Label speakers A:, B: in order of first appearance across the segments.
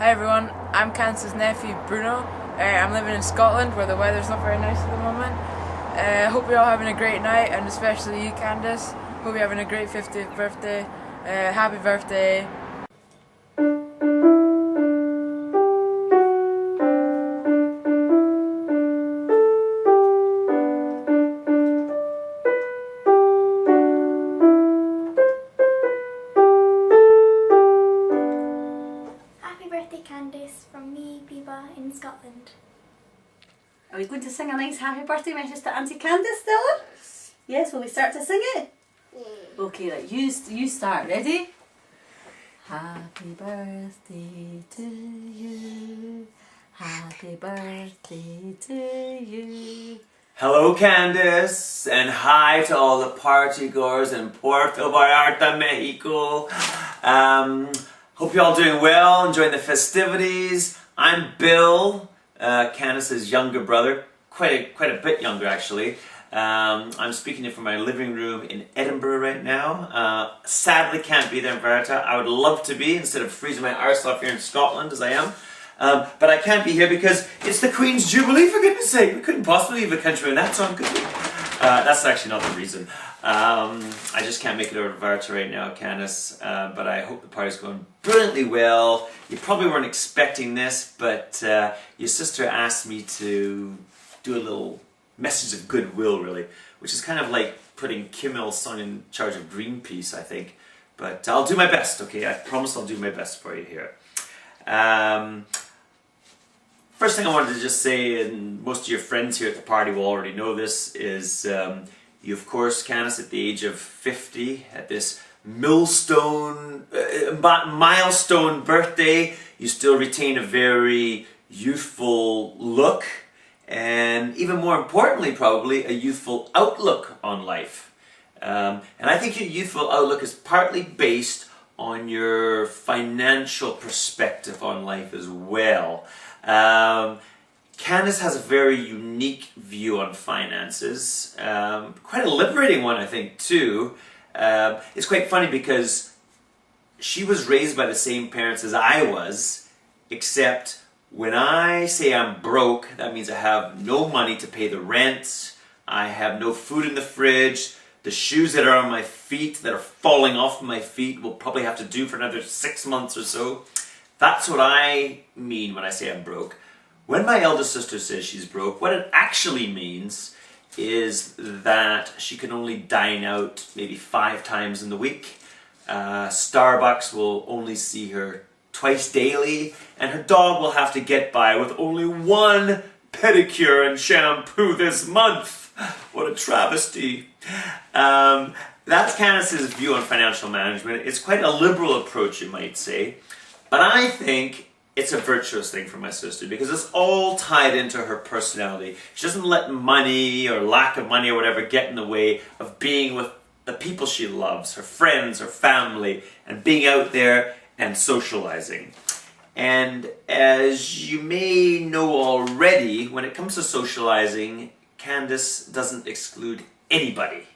A: Hi everyone, I'm Candace's nephew Bruno. I'm living in Scotland where the weather's not very nice at the moment. Hope you're all having a great night, and especially you, Candace. Hope you're having a great 50th birthday. Happy birthday.
B: Happy birthday, Candace, from me, Biba, in Scotland.
C: Are we going to sing a nice happy birthday message to Auntie Candace, Stella? Yes, will we start to sing it? Okay, right, you start. Ready? Happy birthday to you. Happy birthday to you.
D: Hello, Candace, and hi to all the party goers in Puerto Vallarta, Mexico. Hope you're all doing well, enjoying the festivities. I'm Bill, Candace's younger brother, quite a bit younger actually. I'm speaking to you from my living room in Edinburgh right now. Sadly can't be there in Vallarta. I would love to be, instead of freezing my arse off here in Scotland as I am. But I can't be here because it's the Queen's Jubilee, for goodness sake. We couldn't possibly leave the country in that song, could we? That's actually not the reason. I just can't make it over to Vallarta right now, Candace. But I hope the party's going brilliantly well. You probably weren't expecting this, but your sister asked me to do a little message of goodwill, really, which is kind of like putting Kim Il-sung in charge of Greenpeace, I think. But I'll do my best, okay? I promise I'll do my best for you here. First thing I wanted to just say, and most of your friends here at the party will already know this, is you, of course, Candace, at the age of 50, at this milestone birthday, you still retain a very youthful look, and even more importantly, probably, a youthful outlook on life. And I think your youthful outlook is partly based on your financial perspective on life as well. Candace has a very unique view on finances, quite a liberating one, I think, too. It's quite funny because she was raised by the same parents as I was, except when I say I'm broke, that means I have no money to pay the rent, I have no food in the fridge, the shoes that are on my feet, that are falling off my feet, will probably have to do for another 6 months or so. That's what I mean when I say I'm broke. When my eldest sister says she's broke, what it actually means is that she can only dine out maybe 5 times in the week. Starbucks will only see her twice daily, and her dog will have to get by with only 1 pedicure and shampoo this month. What a travesty. That's Candace's view on financial management. It's quite a liberal approach, you might say. But I think it's a virtuous thing for my sister because it's all tied into her personality. She doesn't let money or lack of money or whatever get in the way of being with the people she loves, her friends, her family, and being out there and socializing. And as you may know already, when it comes to socializing, Candace doesn't exclude anybody,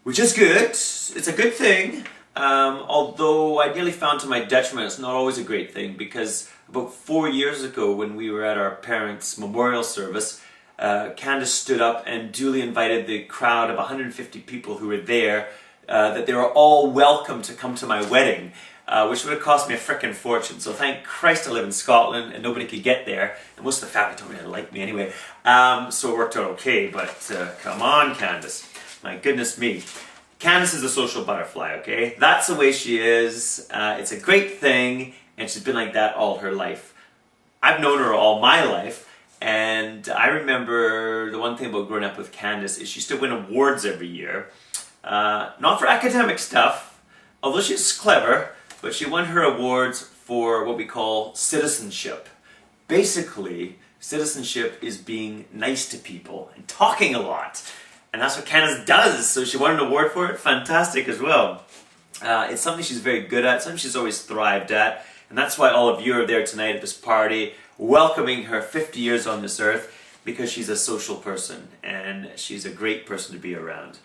D: which is good. It's a good thing. Although I nearly found to my detriment it's not always a great thing, because about 4 years ago when we were at our parents' memorial service, Candace stood up and duly invited the crowd of 150 people who were there, that they were all welcome to come to my wedding, which would have cost me a frickin' fortune. So thank Christ I live in Scotland and nobody could get there, and most of the family told me they liked me anyway, so it worked out okay, but come on, Candace, my goodness me. Candace is a social butterfly, okay? That's the way she is. It's a great thing, and she's been like that all her life. I've known her all my life, and I remember the one thing about growing up with Candace is she used to win awards every year. Not for academic stuff, although she's clever, but she won her awards for what we call citizenship. Basically, citizenship is being nice to people and talking a lot. And that's what Candace does, so she won an award for it. Fantastic as well. It's something she's very good at, something she's always thrived at, and that's why all of you are there tonight at this party, welcoming her 50 years on this earth, because she's a social person, and she's a great person to be around.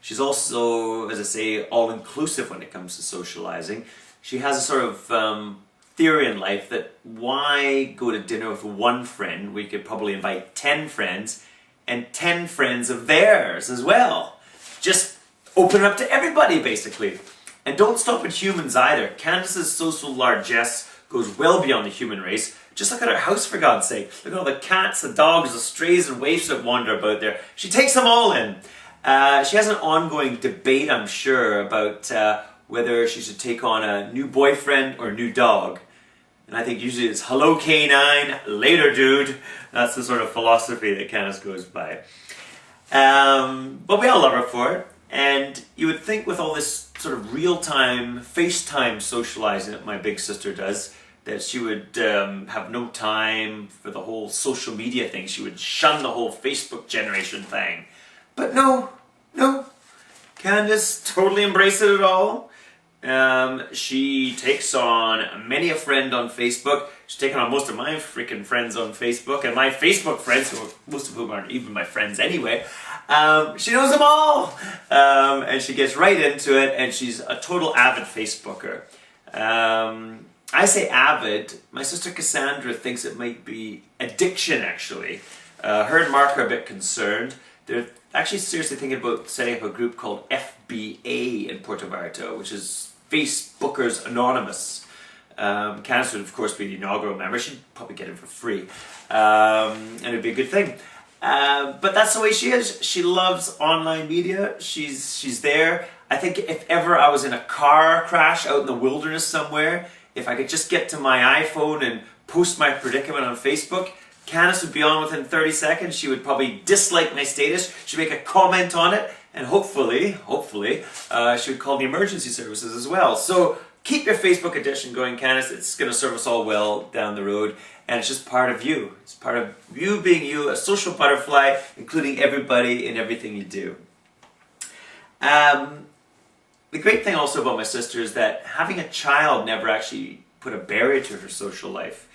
D: She's also, as I say, all-inclusive when it comes to socializing. she has a sort of theory in life that why go to dinner with one friend? We could probably invite 10 friends and 10 friends of theirs as well. Just open it up to everybody, basically. And don't stop at humans either. Candace's social largesse goes well beyond the human race. Just look at her house, for God's sake. Look at all the cats, the dogs, the strays and waifs that wander about there. She takes them all in. She has an ongoing debate, I'm sure, about whether she should take on a new boyfriend or a new dog. And I think usually it's hello canine, later dude. That's the sort of philosophy that Candace goes by. But we all love her for it. And you would think with all this sort of real-time, FaceTime socializing that my big sister does, that she would have no time for the whole social media thing. She would shun the whole Facebook generation thing. But no. Candace totally embraced it all. She takes on many a friend on Facebook. She's taken on most of my freaking friends on Facebook, and my Facebook friends, most of whom aren't even my friends anyway. She knows them all, and she gets right into it, and she's a total avid Facebooker. I say avid. My sister Cassandra thinks it might be addiction, actually. Her and Mark are a bit concerned. They're actually seriously thinking about setting up a group called FBA in Puerto Vallarta, which is Facebookers Anonymous. Candace would, of course, be the inaugural member. She'd probably get in for free, and it'd be a good thing. But that's the way she is. She loves online media. She's there. I think if ever I was in a car crash out in the wilderness somewhere, if I could just get to my iPhone and post my predicament on Facebook, Candace would be on within 30 seconds. She would probably dislike my status. She'd make a comment on it, and hopefully, she would call the emergency services as well. So keep your Facebook addiction going, Candace. It's going to serve us all well down the road. And it's just part of you. It's part of you being you, a social butterfly, including everybody in everything you do. The great thing also about my sister is that having a child never actually put a barrier to her social life.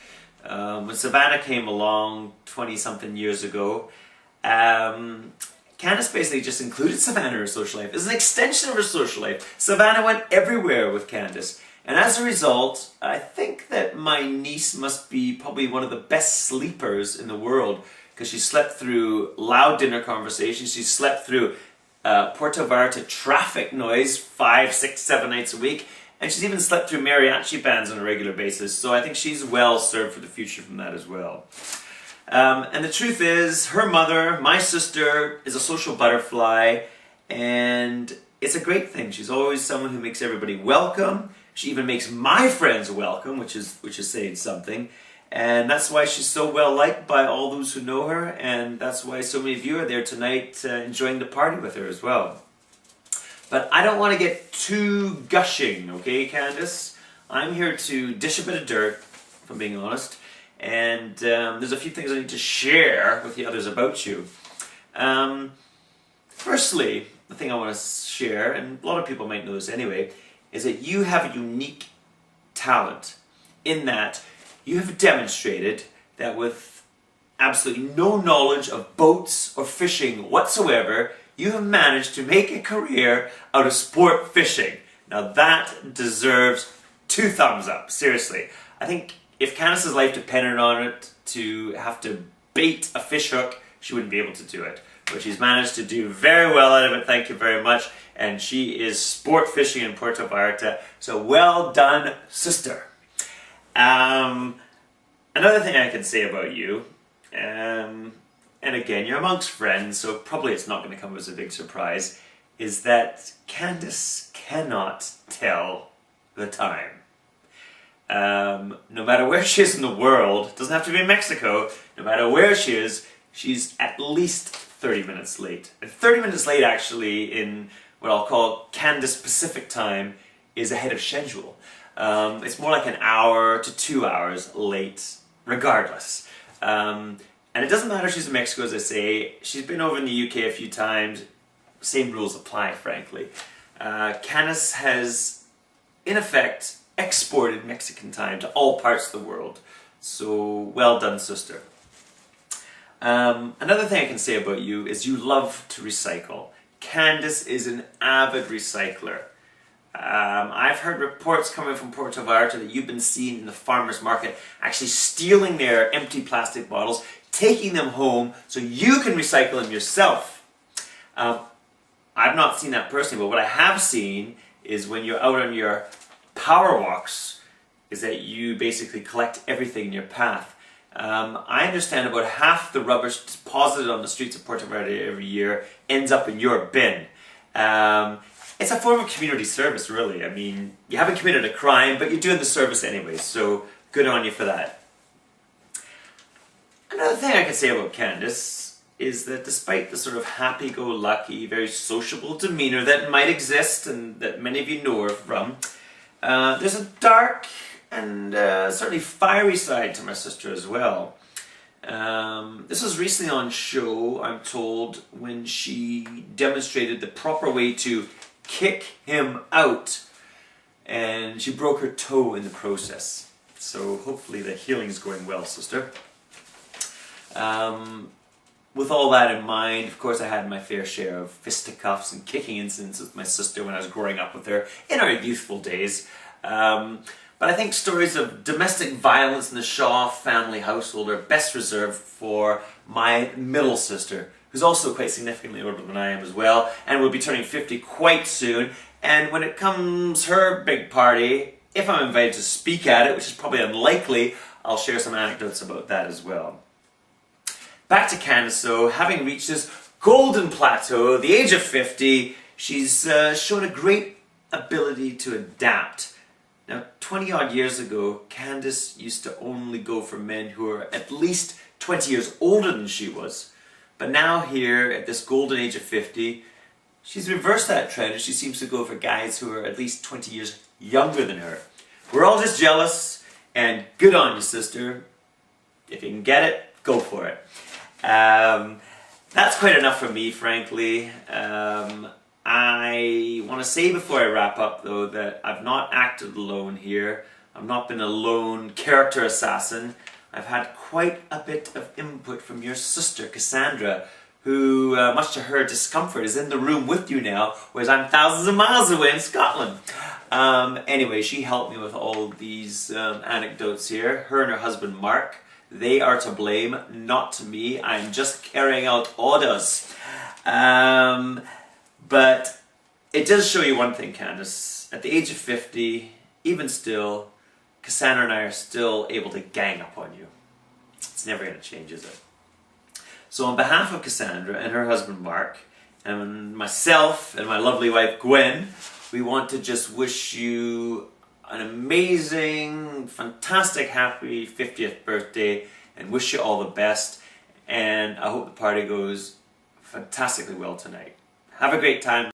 D: When Savannah came along 20-something years ago, Candace basically just included Savannah in her social life. It's an extension of her social life. Savannah went everywhere with Candace. And as a result, I think that my niece must be probably one of the best sleepers in the world, because she slept through loud dinner conversations. She slept through Puerto Vallarta traffic noise 5, 6, 7 nights a week. And she's even slept through mariachi bands on a regular basis. So I think she's well served for the future from that as well. And the truth is, her mother, my sister, is a social butterfly. And it's a great thing. She's always someone who makes everybody welcome. She even makes my friends welcome, which is saying something. And that's why she's so well liked by all those who know her. And that's why so many of you are there tonight enjoying the party with her as well. But I don't want to get too gushing, okay, Candace? I'm here to dish a bit of dirt, if I'm being honest. And there's a few things I need to share with the others about you. Firstly, the thing I want to share, and a lot of people might know this anyway, is that you have a unique talent in that you have demonstrated that with absolutely no knowledge of boats or fishing whatsoever, you have managed to make a career out of sport fishing. Now that deserves 2 thumbs up, seriously. I think if Candace's life depended on it to have to bait a fish hook, she wouldn't be able to do it. But she's managed to do very well out of it, thank you very much. And she is sport fishing in Puerto Vallarta. So well done, sister. Another thing I can say about you, and again, you're amongst friends, so probably it's not going to come as a big surprise, is that Candace cannot tell the time. No matter where she is in the world, doesn't have to be in Mexico, no matter where she is, she's at least 30 minutes late. And 30 minutes late actually in what I'll call Candace Pacific time is ahead of schedule. It's more like an hour to 2 hours late, regardless. And it doesn't matter if she's in Mexico, as I say. She's been over in the UK a few times. Same rules apply, frankly. Candace has, in effect, exported Mexican time to all parts of the world. So, well done, sister. Another thing I can say about you is you love to recycle. Candace is an avid recycler. I've heard reports coming from Puerto Vallarta that you've been seen in the farmer's market actually stealing their empty plastic bottles, taking them home so you can recycle them yourself. I've not seen that personally, but what I have seen is when you're out on your power walks, is that you basically collect everything in your path. I understand about half the rubbish deposited on the streets of Puerto Vallarta every year ends up in your bin. It's a form of community service, really. I mean, you haven't committed a crime, but you're doing the service anyway, so good on you for that. Another thing I can say about Candace is that despite the sort of happy-go-lucky, very sociable demeanour that might exist and that many of you know her from, there's a dark and certainly fiery side to my sister as well. This was recently on show, I'm told, when she demonstrated the proper way to kick him out, and she broke her toe in the process. So hopefully the healing's going well, sister. With all that in mind, of course I had my fair share of fisticuffs and kicking incidents with my sister when I was growing up with her in our youthful days. But I think stories of domestic violence in the Shaw family household are best reserved for my middle sister, who's also quite significantly older than I am as well, and will be turning 50 quite soon. And when it comes her big party, if I'm invited to speak at it, which is probably unlikely, I'll share some anecdotes about that as well. Back to Candace, though, having reached this golden plateau, the age of 50, she's shown a great ability to adapt. Now, 20 odd years ago, Candace used to only go for men who were at least 20 years older than she was. But now here, at this golden age of 50, she's reversed that trend and she seems to go for guys who are at least 20 years younger than her. We're all just jealous, and good on you, sister. If you can get it, go for it. That's quite enough for me, frankly. I want to say before I wrap up, though, that I've not acted alone here. I've not been a lone character assassin. I've had quite a bit of input from your sister, Cassandra, who, much to her discomfort, is in the room with you now, whereas I'm thousands of miles away in Scotland. Anyway, she helped me with all these anecdotes here. Her and her husband, Mark, they are to blame, not me. I'm just carrying out orders. But it does show you one thing, Candace. At the age of 50, even still, Cassandra and I are still able to gang up on you. It's never going to change, is it? So on behalf of Cassandra and her husband Mark, and myself and my lovely wife Gwen, we want to just wish you an amazing, fantastic, happy 50th birthday and wish you all the best. And I hope the party goes fantastically well tonight. Have a great time.